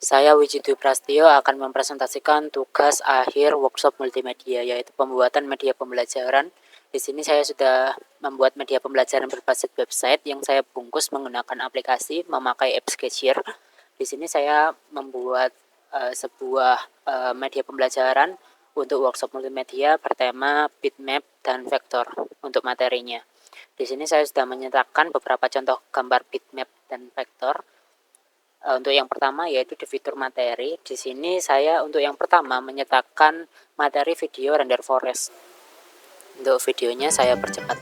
Saya Wijidwi Prastio akan mempresentasikan tugas akhir workshop multimedia, yaitu pembuatan media pembelajaran. Di sini saya sudah membuat media pembelajaran berbasis website yang saya bungkus menggunakan aplikasi memakai app Sketcher. Di sini saya membuat sebuah media pembelajaran untuk workshop multimedia bertema bitmap dan vektor untuk materinya. Di sini saya sudah menyertakan beberapa contoh gambar bitmap dan vektor. Untuk yang pertama yaitu di fitur materi. Di sini saya untuk yang pertama menyertakan materi video render forest. Untuk videonya saya percepat.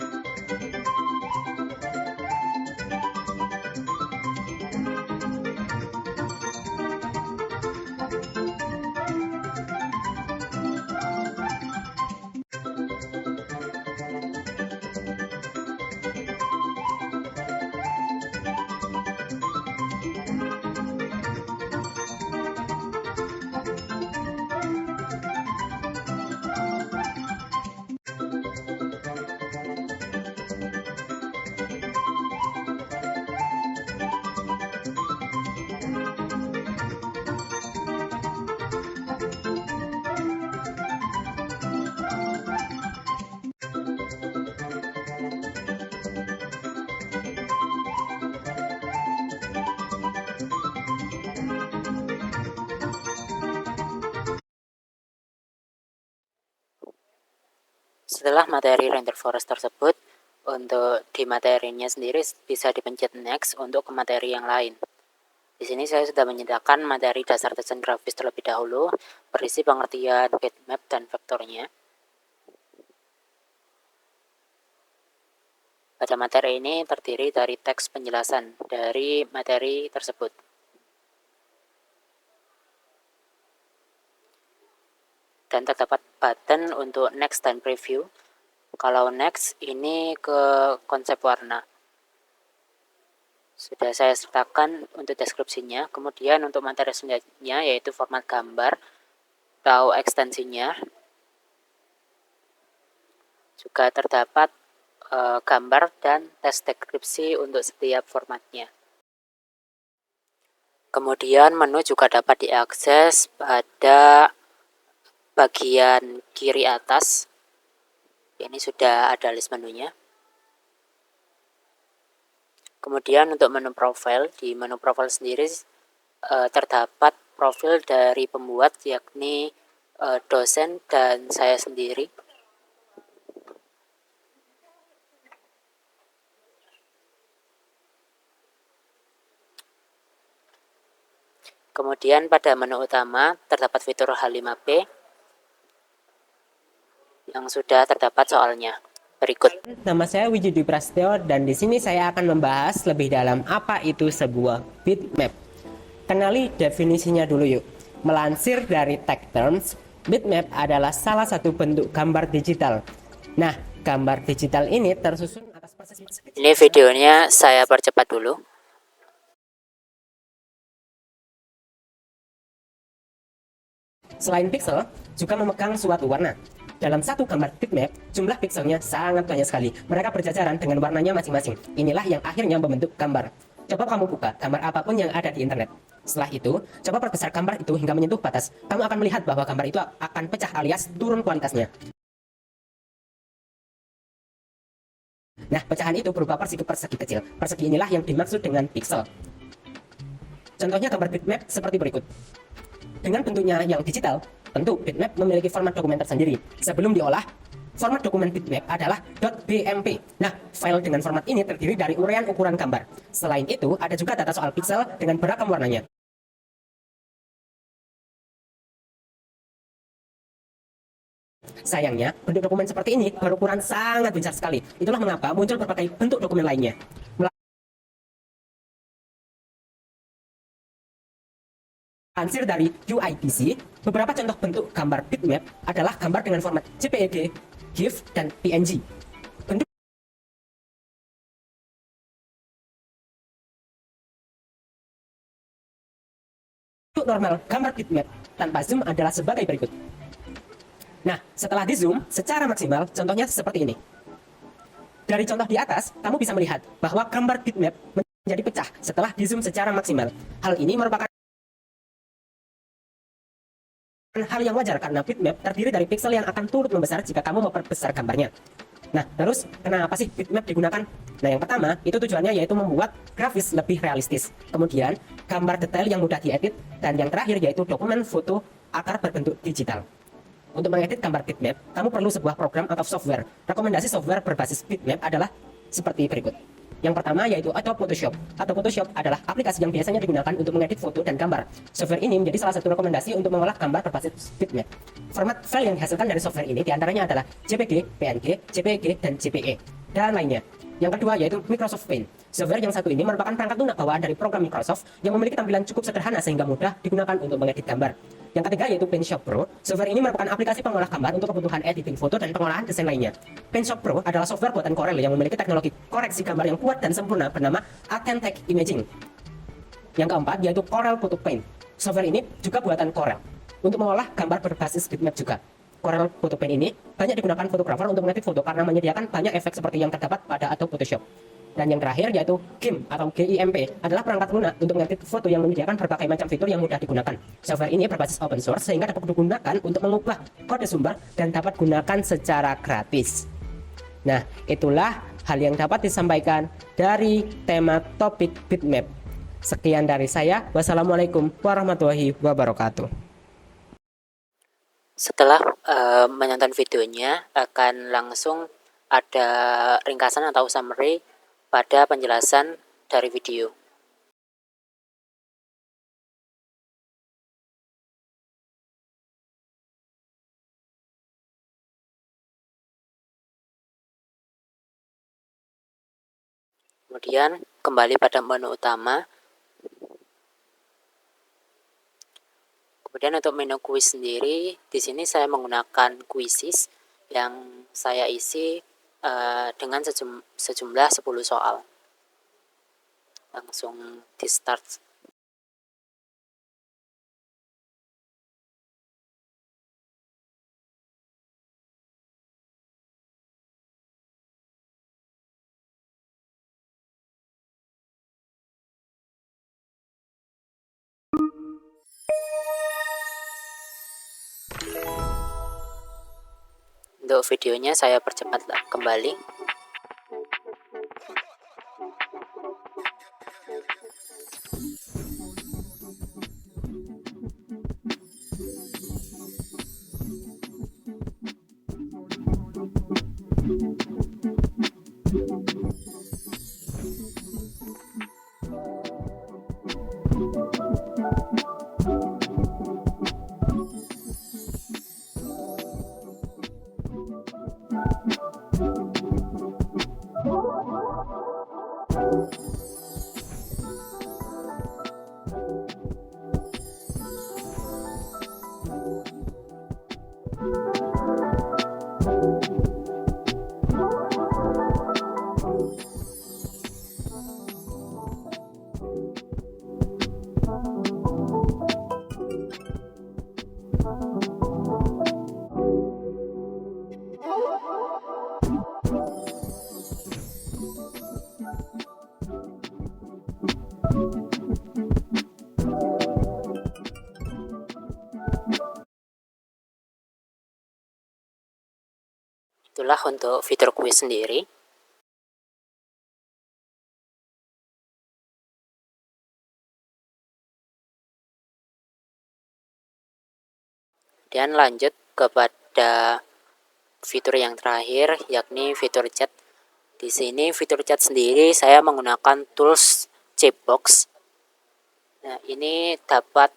Setelah materi render forest tersebut, untuk di materinya sendiri bisa dipencet next untuk ke materi yang lain. Di sini saya sudah menyediakan materi dasar desain grafis terlebih dahulu, berisi pengertian bitmap dan vektornya. Pada materi ini terdiri dari teks penjelasan dari materi tersebut. Dan terdapat button untuk next dan preview. Kalau next ini ke konsep warna. Sudah saya sertakan untuk deskripsinya. Kemudian untuk materi selanjutnya yaitu format gambar atau ekstensinya. Juga terdapat gambar dan teks deskripsi untuk setiap formatnya. Kemudian menu juga dapat diakses pada bagian kiri atas. Ini sudah ada list menunya. Kemudian untuk menu profile, di menu profile sendiri terdapat profil dari pembuat yakni dosen dan saya sendiri. Kemudian pada menu utama terdapat fitur H5P yang sudah terdapat soalnya. Berikut. Nama saya Wijidwi Prastio dan di sini saya akan membahas lebih dalam apa itu sebuah bitmap. Kenali definisinya dulu yuk. Melansir dari tech terms, bitmap adalah salah satu bentuk gambar digital. Nah, gambar digital ini tersusun atas proses. Ini videonya saya percepat dulu. Selain pixel, juga memegang suatu warna. Dalam satu gambar bitmap, jumlah pixelnya sangat banyak sekali. Mereka berjajaran dengan warnanya masing-masing. Inilah yang akhirnya membentuk gambar. Coba kamu buka gambar apapun yang ada di internet. Setelah itu, coba perbesar gambar itu hingga menyentuh batas. Kamu akan melihat bahwa gambar itu akan pecah alias turun kualitasnya. Nah, pecahan itu berupa persegi-persegi kecil. Persegi inilah yang dimaksud dengan pixel. Contohnya gambar bitmap seperti berikut. Dengan bentuknya yang digital, tentu bitmap memiliki format dokumen tersendiri. Sebelum diolah, format dokumen bitmap adalah .bmp. Nah, file dengan format ini terdiri dari uraian ukuran gambar. Selain itu, ada juga data soal pixel dengan beragam warnanya. Sayangnya, bentuk dokumen seperti ini berukuran sangat besar sekali. Itulah mengapa muncul berbagai bentuk dokumen lainnya. Lansir dari UIDC, beberapa contoh bentuk gambar bitmap adalah gambar dengan format JPEG, GIF, dan PNG. Bentuk normal gambar bitmap tanpa zoom adalah sebagai berikut. Nah, setelah di zoom secara maksimal, contohnya seperti ini. Dari contoh di atas, kamu bisa melihat bahwa gambar bitmap menjadi pecah setelah di zoom secara maksimal. Hal ini merupakan hal yang wajar karena bitmap terdiri dari pixel yang akan turut membesar jika kamu memperbesar gambarnya. Nah, terus kenapa sih bitmap digunakan? Nah, yang pertama, itu tujuannya yaitu membuat grafis lebih realistis. Kemudian, gambar detail yang mudah diedit. Dan yang terakhir yaitu dokumen foto agar berbentuk digital. Untuk mengedit gambar bitmap, kamu perlu sebuah program atau software. Rekomendasi software berbasis bitmap adalah seperti berikut. Yang pertama yaitu Adobe Photoshop. Adobe Photoshop adalah aplikasi yang biasanya digunakan untuk mengedit foto dan gambar. Software ini menjadi salah satu rekomendasi untuk mengolah gambar berbasis bitmap. Format file yang dihasilkan dari software ini diantaranya adalah JPG, PNG, JPG, dan JPE, dan lainnya. Yang kedua yaitu Microsoft Paint. Software yang satu ini merupakan perangkat lunak bawaan dari program Microsoft yang memiliki tampilan cukup sederhana sehingga mudah digunakan untuk mengedit gambar. Yang ketiga yaitu PaintShop Pro. Software ini merupakan aplikasi pengolah gambar untuk kebutuhan editing foto dan pengolahan desain lainnya. PaintShop Pro adalah software buatan Corel yang memiliki teknologi koreksi gambar yang kuat dan sempurna bernama Authentic Imaging. Yang keempat yaitu Corel Photo Paint. Software ini juga buatan Corel untuk mengolah gambar berbasis bitmap juga. Corel Photo Paint ini banyak digunakan fotografer untuk mengedit foto karena menyediakan banyak efek seperti yang terdapat pada Adobe Photoshop. Dan yang terakhir yaitu GIMP atau GIMP adalah perangkat lunak untuk mengedit foto yang menyediakan berbagai macam fitur yang mudah digunakan. Software ini berbasis open source sehingga dapat digunakan untuk mengubah kode sumber dan dapat digunakan secara gratis. Nah, itulah hal yang dapat disampaikan dari tema topik bitmap. Sekian dari saya. Wassalamualaikum warahmatullahi wabarakatuh. Setelah menonton videonya, akan langsung ada ringkasan atau summary pada penjelasan dari video. Kemudian kembali pada menu utama. Kemudian untuk menu kuis sendiri, di sini saya menggunakan quizzes yang saya isi dengan sejumlah 10 soal. Langsung di start. Untuk videonya saya percepat kembali. Itulah untuk fitur kuis sendiri. Dan lanjut kepada fitur yang terakhir, yakni fitur chat. Di sini fitur chat sendiri saya menggunakan tools Chatbox. Nah, ini dapat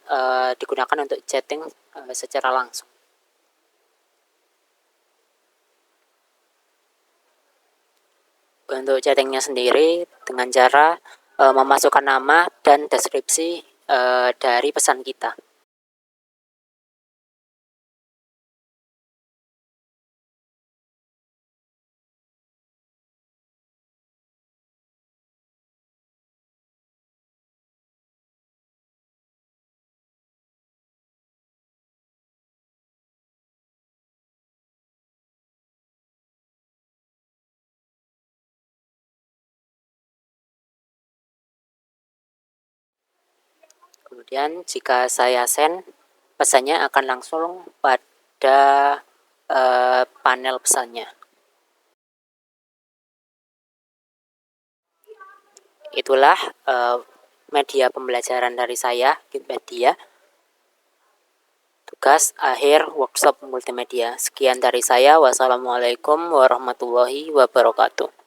digunakan untuk chatting secara langsung. Untuk chattingnya sendiri dengan cara memasukkan nama dan deskripsi dari pesan kita. Kemudian jika saya send, pesannya akan langsung pada panel pesannya. Itulah media pembelajaran dari saya, Wikipedia. Tugas akhir workshop multimedia. Sekian dari saya. Wassalamualaikum warahmatullahi wabarakatuh.